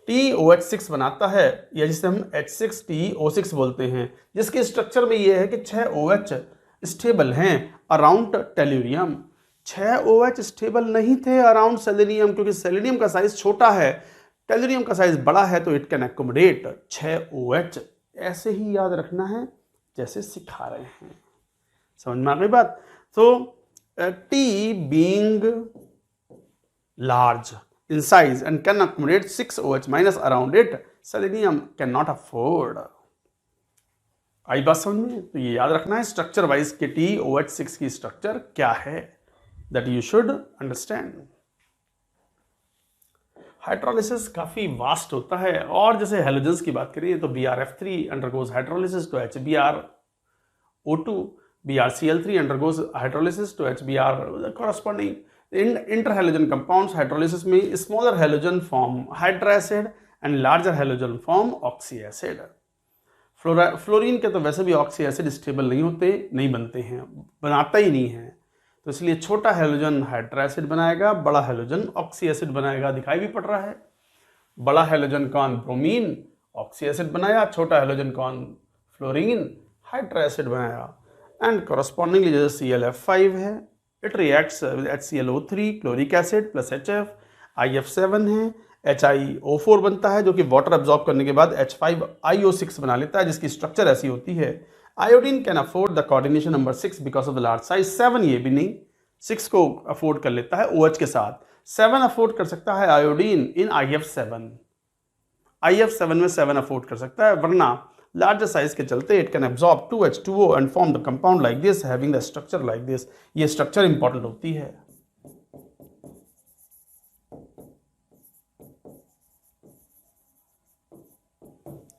TOH6 बनाता है, या जिसे हम H6TO6 बोलते हैं, जिसके स्ट्रक्चर में ये है कि 6 OH स्टेबल हैं अराउंड टेल्यूरियम। 6 OH स्टेबल नहीं थे अराउंड सेलेनियम, क्योंकि सेलेनियम का साइज छोटा है, टेल्यूरियम का साइज बड़ा है, तो इट कैन एकोमोडेट 6 OH। ऐसे ही याद रखना है जैसे सिखा रहे हैं। समझ में आ गई बात? तो T being large in size and can accommodate 6 OH minus around it, selenium cannot afford। आई बात समझ में? तो ये याद रखना है स्ट्रक्चर वाइज के TOH6 की स्ट्रक्चर क्या है, that you should understand. Hydrolysis काफ़ी वास्ट होता है, और जैसे हेलोजेंस की बात करिए तो BrF3 undergoes hydrolysis to HBrO2, BrCl3 undergoes hydrolysis to HBr corresponding. Inter compounds hydrolysis में smaller halogen form hydra acid and larger halogen form oxy acid. Fluorine के तो वैसे भी ऑक्सी एसिड स्टेबल नहीं होते, नहीं बनते हैं, बनाता ही नहीं है, तो इसलिए छोटा हेलोजन हाइड्रा एसिड बनाएगा, बड़ा हेलोजन ऑक्सी एसिड बनाएगा। दिखाई भी पड़ रहा है, बड़ा हेलोजन कौन? ब्रोमीन ऑक्सी एसिड बनाया, छोटा हेलोजन कौन? फ्लोरीन हाइड्रा एसिड बनाया। एंड कॉरस्पॉन्डिंगली जैसे ClF5 है, it reacts with HClO3 chloric acid plus HF। IF7 है, HiO4 बनता है जो कि वाटर एब्जॉर्ब करने के बाद H5IO6 बना लेता है, जिसकी स्ट्रक्चर ऐसी होती है। Iodine can afford the coordination number 6 because of the large size. 7 ये भी नहीं, 6 को अफोर्ड कर लेता है OH के साथ। 7 अफोर्ड कर सकता है आयोडीन इन IF7। IF7 में 7 अफोर्ड कर सकता है, वरना लार्जर साइज के चलते it can absorb 2H2O and form the compound like this having the structure like this. ये स्ट्रक्चर इंपॉर्टेंट होती है।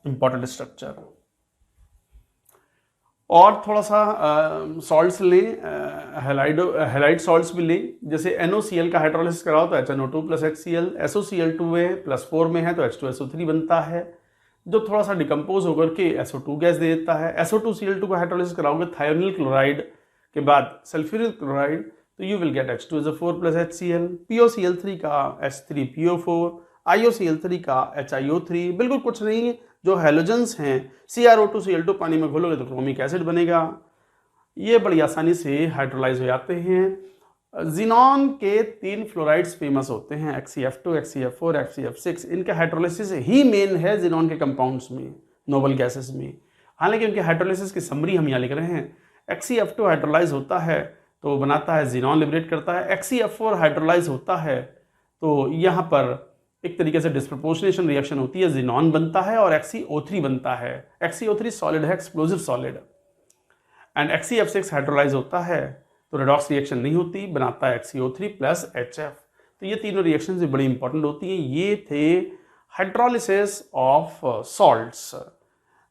Important structure. और थोड़ा सा सॉल्ट्स लें, हैलाइड सॉल्ट्स भी लें। जैसे NOCl का हाइड्रोलिसिस कराओ तो HNO2 प्लस HCl, SOCl2 है +4 में है तो H2SO3 बनता है, जो थोड़ा सा डिकम्पोज होकर के SO2 गैस दे देता है। SO2Cl2 का हाइड्रोलिसिस कराओगे थायोनिल क्लोराइड के बाद सल्फ्यूरिल क्लोराइड तो you will gate H2SO4 plus HCl। POCl3 का H3PO4, IOCl3 का HiO3। बिल्कुल कुछ नहीं है, जो हेलोजेंस हैं CrO2Cl2 पानी में घोलोगे तो क्रोमिक एसिड बनेगा। ये बड़ी आसानी से हाइड्रोलाइज हो जाते हैं। जिनॉन के 3 फ्लोराइड्स फेमस होते हैं, XeF2, XeF4, XeF6। इनके हाइड्रोलिसिस ही मेन है जिनॉन के कंपाउंड्स में, नोबल गैसेस में। हालांकि उनके हाइड्रोलिसिस की समरी हम यहाँ लिख रहे हैं। XeF2 हाइड्रोलाइज होता है तो बनाता है जिनॉन, लिबरेट करता है। XeF4 हाइड्रोलाइज होता है तो यहाँ पर एक तरीके से डिस्प्रोपोर्शनेशन रिएक्शन होती है, जिनॉन बनता है और XeO3 बनता है। XeO3 सॉलिड है, explosive solid. And XeF6 hydrolyse होता है तो रेडॉक्स रिएक्शन नहीं होती, बनाता है XeO3 प्लस HF। तो ये तीनों रिएक्शन भी बड़ी इंपॉर्टेंट होती हैं। ये थे hydrolysis of salts,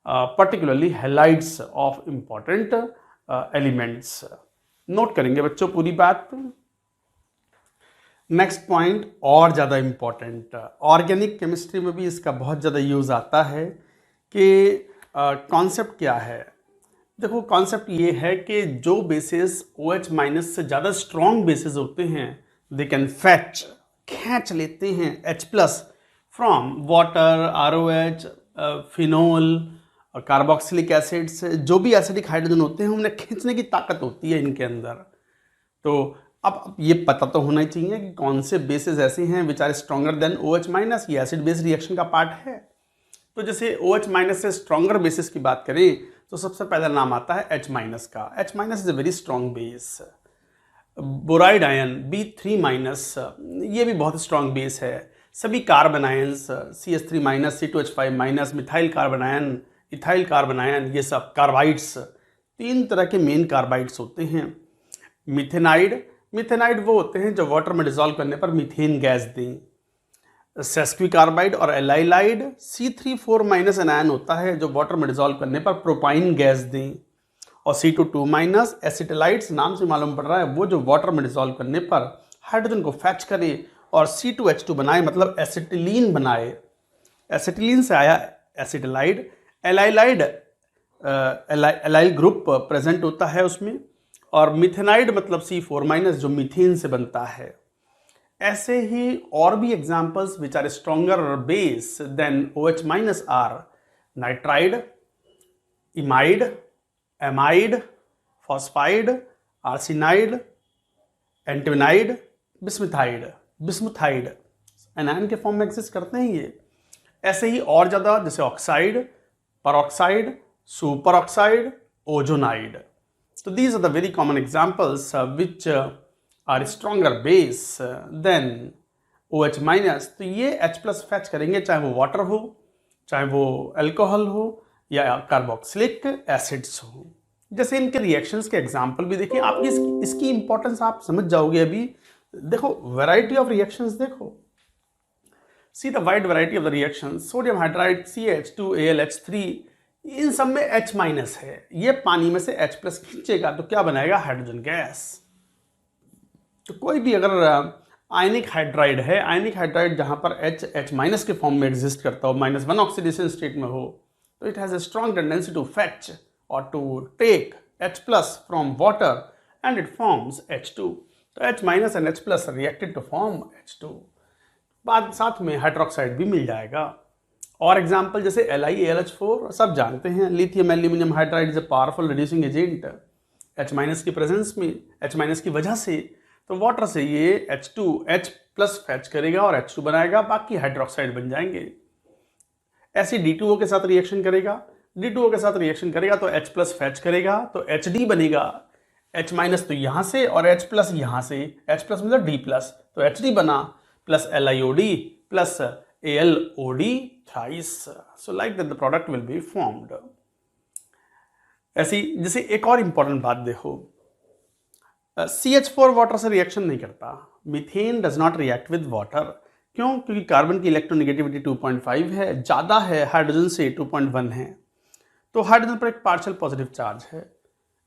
particularly halides of important elements. Note करेंगे बच्चों पूरी बात। नेक्स्ट पॉइंट और ज़्यादा इम्पॉर्टेंट, ऑर्गेनिक केमिस्ट्री में भी इसका बहुत ज़्यादा यूज़ आता है कि कॉन्सेप्ट क्या है। देखो कॉन्सेप्ट ये है कि जो बेसिस OH माइनस से ज़्यादा स्ट्रॉन्ग बेसिस होते हैं दे कैन फैच, खींच लेते हैं H plus from water, ROH, phenol, carboxylic acid से, जो भी एसिडिक हाइड्रोजन होते हैं उन्हें खींचने की ताकत होती है इनके अंदर। तो अब ये पता तो होना ही चाहिए कि कौन से बेसिस ऐसे हैं which are stronger than OH minus, ये एसिड बेस रिएक्शन का पार्ट है। तो जैसे OH माइनस से स्ट्रॉन्गर बेसिस की बात करें तो सबसे पहला नाम आता है H माइनस का। H minus is a very strong base. Boride ion B3 minus, ये भी बहुत स्ट्रॉन्ग बेस है। सभी carbon ions CH3 minus, C2H5 minus, methyl carbon ion, ethyl carbon ion, ये सब कार्बाइड्स, 3 तरह के मेन कार्बाइड्स होते हैं। मिथेनाइड, मिथेनाइड वो होते हैं जो वाटर में डिजोल्व करने पर मीथेन गैस दें। सेस्क्विकार्बाइड और एलाइलाइड, C3 माइनस एनायन होता है जो वाटर में डिजोल्व करने पर प्रोपाइन गैस दें। और C2 माइनस एसिटिलाइड्स, नाम से मालूम पड़ रहा है वो जो वाटर में डिजोल्व करने पर हाइड्रोजन को फैच करे और C2H2 बनाए, मतलब एसिटिलीन बनाए। एसिटिलीन से आया एसिटिलाइड। एलाइलाइड, एलाइल ग्रुप प्रेजेंट होता है उसमें। और मिथेनाइड मतलब C4 माइनस जो मीथेन से बनता है। ऐसे ही और भी examples which are stronger base than OH minus are nitride, imide, amide, phosphide, arsenide, antimonide, bismuthide. Bismuthide anion के फॉर्म में एग्जिस्ट करते हैं ये। ऐसे ही और ज़्यादा, जैसे oxide, peroxide, super oxide, ozonide. So these are the very common examples which are stronger base than OH minus। तो ये H plus फैच करेंगे, चाहे वो वाटर हो, चाहे वो अल्कोहल हो, या कार्बोक्सिलिक एसिड्स हो। जैसे इनके रिएक्शंस के एग्जाम्पल भी देखिए, आप इसकी इंपॉर्टेंस आप समझ जाओगे अभी। देखो वैरायटी ऑफ रिएक्शंस देखो, see the wide variety of the reactions. Sodium hydride CH2AlH3, इन सब में H माइनस है, ये पानी में से H प्लस खींचेगा तो क्या बनाएगा? Hydrogen gas. तो कोई भी अगर आयनिक हाइड्राइड है, आयनिक हाइड्राइड जहां पर H माइनस के फॉर्म में एग्जिस्ट करता हो, -1 ऑक्सीडेशन स्टेट में हो, तो it has a strong tendency to fetch और to take H plus from water and it forms H2। तो H minus and H plus reacted to form H2। बाद साथ में हाइड्रोक्साइड भी मिल जाएगा। और एग्जाम्पल जैसे LiAlH4 सब जानते हैं। Lithium aluminium hydride is a powerful reducing agent. H minus की प्रेजेंस में, H माइनस की वजह से, तो वाटर से ये H2 H प्लस फैच करेगा और H2 बनाएगा, बाकी हाइड्रोक्साइड बन जाएंगे। ऐसे D2O के साथ रिएक्शन करेगा, D2O के साथ रिएक्शन करेगा तो H प्लस फैच करेगा तो HD बनेगा। H माइनस तो यहाँ से और H प्लस यहाँ से, H प्लस मतलब D प्लस, तो HD बना, plus LiOD plus AlOD thrice। So like that the product will be formed। ऐसी जैसे एक और इंपॉर्टेंट बात देखो, CH4 वाटर से रिएक्शन नहीं करता। Methane does not react with water. क्यों? क्योंकि कार्बन की इलेक्ट्रोनेगेटिविटी 2.5 है, ज़्यादा है हाइड्रोजन से, 2.1 है। तो हाइड्रोजन पर एक पार्शियल पॉजिटिव चार्ज है।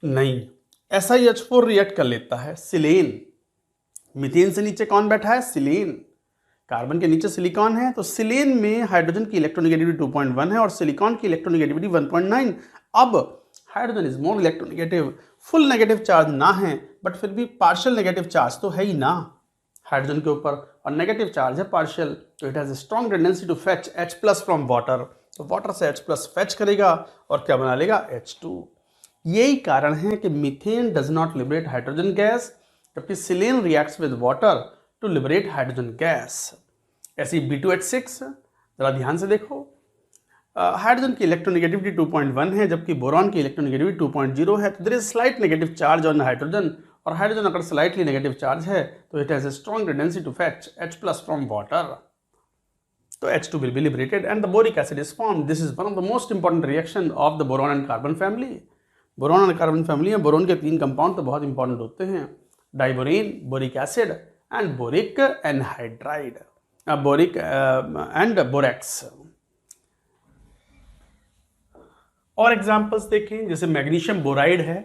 नहीं, SiH4 रिएक्ट कर लेता है। सिलेन, मीथेन से नीचे कौन बैठा है? सिलेन। कार्बन के नीचे सिलिकॉन है, तो सिलेन में हाइड्रोजन की इलेक्ट्रोनेगेटिविटी 2.1 है और सिलिकॉन की इलेक्ट्रोनेगेटिविटी 1.9। अब hydrogen is more electronegative, full negative charge ना है बट फिर भी पार्शियल नेगेटिव चार्ज तो है ही ना हाइड्रोजन के ऊपर, और नेगेटिव चार्ज है पार्शियल, तो it has a strong tendency to fetch H plus from water. तो वाटर से H प्लस फैच करेगा और क्या बना लेगा? H2। यही कारण है कि methane does not liberate hydrogen gas, जबकि silane reacts with water to liberate hydrogen gas. ऐसी B2H6 जरा ध्यान से देखो, हाइड्रोजन की इलेक्ट्रोनेगेटिविटी 2.1 है जबकि बोरॉन की इलेक्ट्रोनेगेटिविटी 2.0 है। तो there is slight negative charge on hydrogen, और हाइड्रोजन अगर स्लाइटली नेगेटिव चार्ज है तो it has a strong tendency to fetch H plus from water. तो H2 will be liberated and the boric acid is formed. This is one of the most important reaction of the boron and carbon family। Boron और carbon family है, boron के 3 compound तो बहुत important होते हैं, diborane, boric acid and boric anhydride, boric and borax. और examples देखें, जैसे मैग्नीशियम बोराइड है,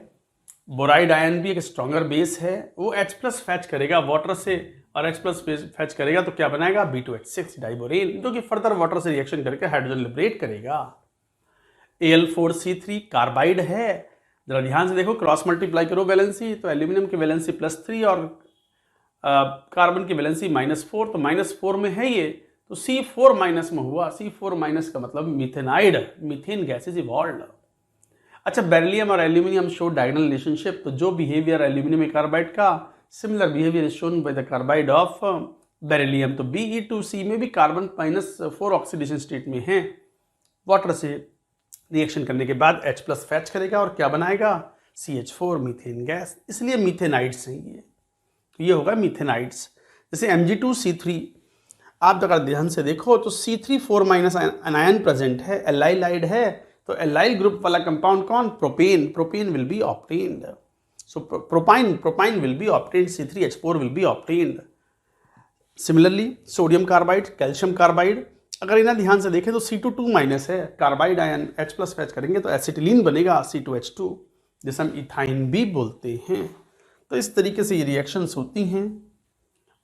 बोराइड आयन भी एक स्ट्रॉन्गर बेस है, वो H प्लस फैच करेगा वाटर से और H प्लस फैच करेगा तो क्या बनाएगा, B2H6 डाइबोरेन, जो कि फर्दर वाटर से रिएक्शन करके हाइड्रोजन लिबरेट करेगा। Al4C3 कार्बाइड है, जरा ध्यान से देखो, क्रॉस मल्टीप्लाई करो वैलेंसी, तो एल्यूमिनियम की वैलेंसी +3 और कार्बन की वैलेंसी -4, तो -4 में है ये, तो C4 माइनस में हुआ। C4 माइनस का मतलब methanide, methane gas is evolved. अच्छा, बेरिलियम और एल्यूमिनियम शो डायगोनल रिलेशनशिप, तो जो बिहेवियर एल्यूमिनियम कार्बाइड का, similar behaviour is shown by the carbide of beryllium. तो Be2C में भी कार्बन -4 ऑक्सीडेशन स्टेट में है, वाटर से रिएक्शन करने के बाद H प्लस फैच करेगा और क्या बनाएगा, CH4 मीथेन गैस, इसलिए मीथेनाइड्स हैं ये। तो ये होगा मीथेनाइड्स। जैसे Mg2C3, आप अगर ध्यान से देखो तो C3 4- अनायन प्रेजेंट है, एलाइलाइड है, तो एलाइल ग्रुप वाला कंपाउंड कौन, propane, propane will be obtained. So propyne will be obtained, C3H4 will be obtained. Similarly sodium carbide, calcium carbide, अगर इन्हें ध्यान से देखें तो C2 है, carbide ion H plus fetch करेंगे तो एसिटिलीन बनेगा C2H2, जिसे हम इथाइन भी बोलते हैं। तो इस तरीके से ये रिएक्शंस होती हैं।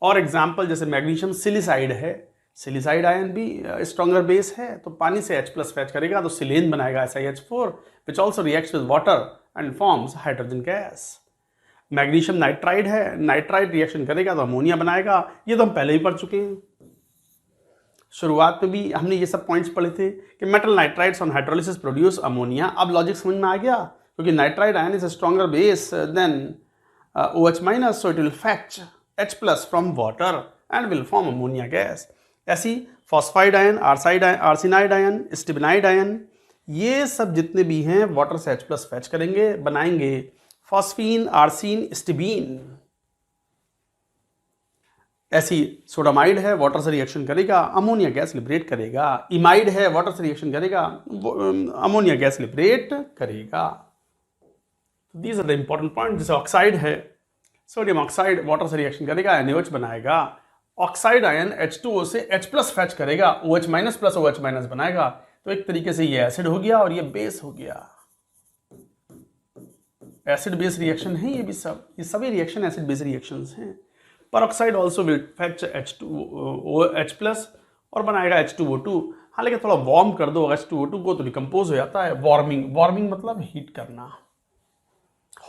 और एग्जाम्पल जैसे मैग्नीशियम सिलिसाइड है, सिलिसाइड आयन भी स्ट्रॉन्गर बेस है, तो पानी से H प्लस फैच करेगा तो सिलेन बनाएगा SiH4, which also reacts with water and forms hydrogen gas. Magnesium nitride है, नाइट्राइड रिएक्शन करेगा तो अमोनिया बनाएगा, ये तो हम पहले ही पढ़ चुके हैं। शुरुआत में भी हमने ये सब पॉइंट्स पढ़े थे कि metal nitrides on hydrolysis produce ammonia. अब लॉजिक समझ में आ गया, क्योंकि nitride ion is a stronger base than OH-, so it will fetch H plus from water and will form ammonia gas। ऐसी phosphide ion, arsenide ion, stibnide ion, ये सब जितने भी हैं वाटर से H प्लस फैच करेंगे, बनाएंगे phosphine, arsine, स्टिबीन। ऐसी सोडामाइड है, वाटर से रिएक्शन करेगा, अमोनिया गैस लिबरेट करेगा। इमाइड है, वाटर से रिएक्शन करेगा, अमोनिया गैस लिबरेट करेगा। These are the important point. जैसे ऑक्साइड है, सोडियम ऑक्साइड वाटर से रिएक्शन करेगा, NaOH बनाएगा। ऑक्साइड आयन H2O से H प्लस फैच करेगा, OH- प्लस OH- बनाएगा। तो एक तरीके से ये एसिड हो गया और ये बेस हो गया। एसिड बेस रिएक्शन है ये भी सब, ये सभी रिएक्शन एसिड बेस रिएक्शंस हैं। Peroxide also will fetch H plus और बनाएगा H2O2। हाँ, लेकिन थोड़ा वार्म कर दो H2O2 को तो डिकम्पोज हो जाता है। वार्मिंग मतलब हीट करना।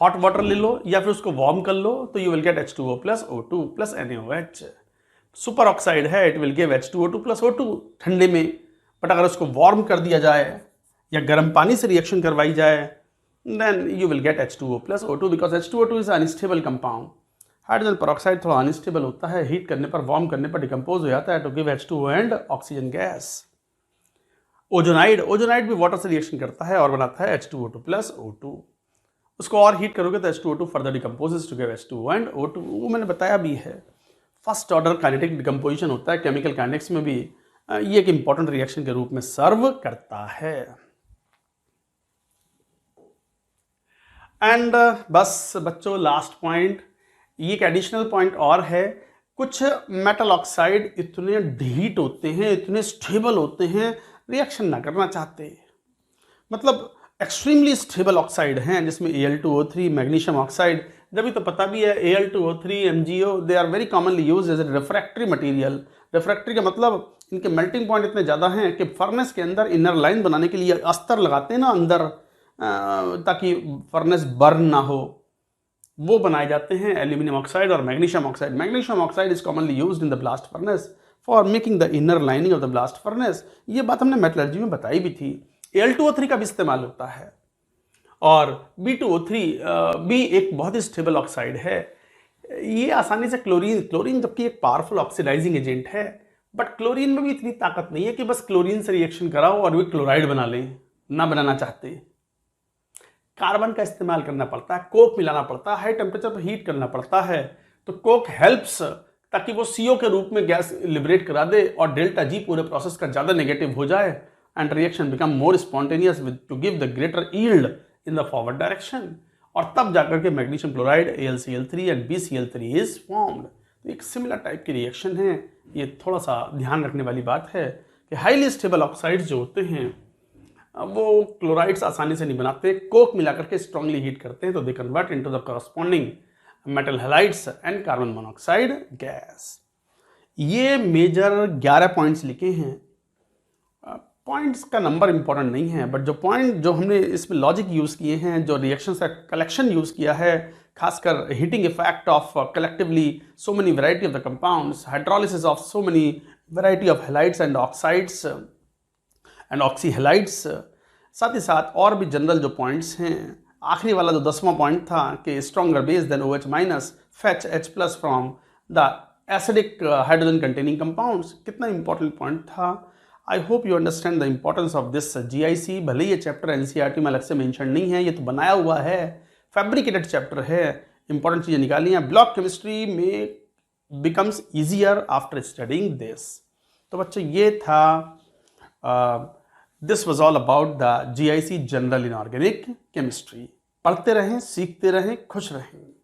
हॉट वाटर ले लो या फिर उसको वार्म कर लो तो you will get H2O plus O2 plus NaOH। Super oxide है, it will give H2O2 plus O2 ठंडे में, बट अगर उसको वार्म कर दिया जाए या गर्म पानी से रिएक्शन करवाई जाए then you will get H2O plus O2, because H2O2 is unstable compound. Hydrogen peroxide थोड़ा अनस्टेबल होता है, हीट करने पर, वार्म करने पर डिकम्पोज हो जाता है to give H2O and oxygen gas. Ozonide भी वाटर से रिएक्शन करता है और बनाता है H2O2 प्लस O2। उसको और हीट करोगे तो H2O2 further decomposes to give H2O and O2। वो मैंने बताया भी है, फर्स्ट ऑर्डर काइनेटिक डिकम्पोजिशन होता है, केमिकल काइनेटिक्स में भी ये एक इंपॉर्टेंट रिएक्शन के रूप में सर्व करता है। एंड बस बच्चों, लास्ट पॉइंट, ये एक एडिशनल पॉइंट और है। कुछ मेटल ऑक्साइड इतने हीट होते हैं, इतने स्टेबल होते हैं, रिएक्शन ना करना चाहते, मतलब एक्सट्रीमली स्टेबल ऑक्साइड हैं, जिसमें Al2O3, मैग्नीशियम ऑक्साइड, जब तो पता भी है Al2O3, MgO, they are very commonly used as a refractory material. Refractory का मतलब इनके मेल्टिंग पॉइंट इतने ज़्यादा हैं कि फर्नेस के अंदर इनर लाइन बनाने के लिए अस्तर लगाते हैं ना अंदर, ताकि फर्नेस बर्न ना हो, वो बनाए जाते हैं एल्यूमिनियम ऑक्साइड और magnesium oxide. Magnesium oxide is commonly used in the blast furnace for making the inner lining of the blast furnace. ये बात हमने मेटलर्जी में बताई भी थी। Al2O3 का भी इस्तेमाल होता है और B2O3 भी एक बहुत ही स्टेबल ऑक्साइड है। ये आसानी से क्लोरीन जबकि एक पावरफुल ऑक्सीडाइजिंग एजेंट है, बट क्लोरीन में भी इतनी ताकत नहीं है कि बस क्लोरीन से रिएक्शन कराओ और वे क्लोराइड बना लें, ना बनाना चाहते। कार्बन का इस्तेमाल करना पड़ता है, कोक मिलाना पड़ता है, हाई टेम्परेचर पर हीट करना पड़ता है, तो कोक हेल्प्स ताकि वो CO के रूप में गैस लिबरेट करा दे और डेल्टा G पूरे प्रोसेस का ज़्यादा नेगेटिव हो जाए and reaction become more spontaneous to give the greater yield in the forward direction। और तब जाकर के magnesium chloride AlCl3 and BCl3 is formed। तो एक सिमिलर टाइप की रिएक्शन है। ये थोड़ा सा ध्यान रखने वाली बात है कि हाईली स्टेबल ऑक्साइड्स जो होते हैं वो क्लोराइड्स आसानी से नहीं बनाते, कोक मिला करके स्ट्रांगली हीट करते हैं तो they convert into the corresponding metal halides and carbon monoxide gas. ये मेजर 11 पॉइंट्स लिखे हैं। पॉइंट्स का नंबर इंपॉर्टेंट नहीं है, बट जो पॉइंट जो हमने इसमें लॉजिक यूज़ किए हैं, जो रिएक्शंस का कलेक्शन यूज़ किया है, खासकर heating effect of collectively so many variety of the compounds, hydrolysis of so many variety of halides and oxides and oxy halides, साथ ही साथ और भी जनरल जो पॉइंट्स हैं। आखिरी वाला जो 10वां पॉइंट था कि stronger base than OH minus fetch H+ from the acidic hydrogen containing compounds, कितना इंपॉर्टेंट पॉइंट था। I hope you understand the importance of this GIC। भले ये चैप्टर NCERT में अलग से मेंशन नहीं है, ये तो बनाया हुआ है, फैब्रिकेटेड चैप्टर है, इंपॉर्टेंट चीज़ें निकाली हैं। ब्लॉक केमिस्ट्री में becomes easier after studying this. तो बच्चों ये था, this was all about the GIC general inorganic chemistry. पढ़ते रहें, सीखते रहें, खुश रहें।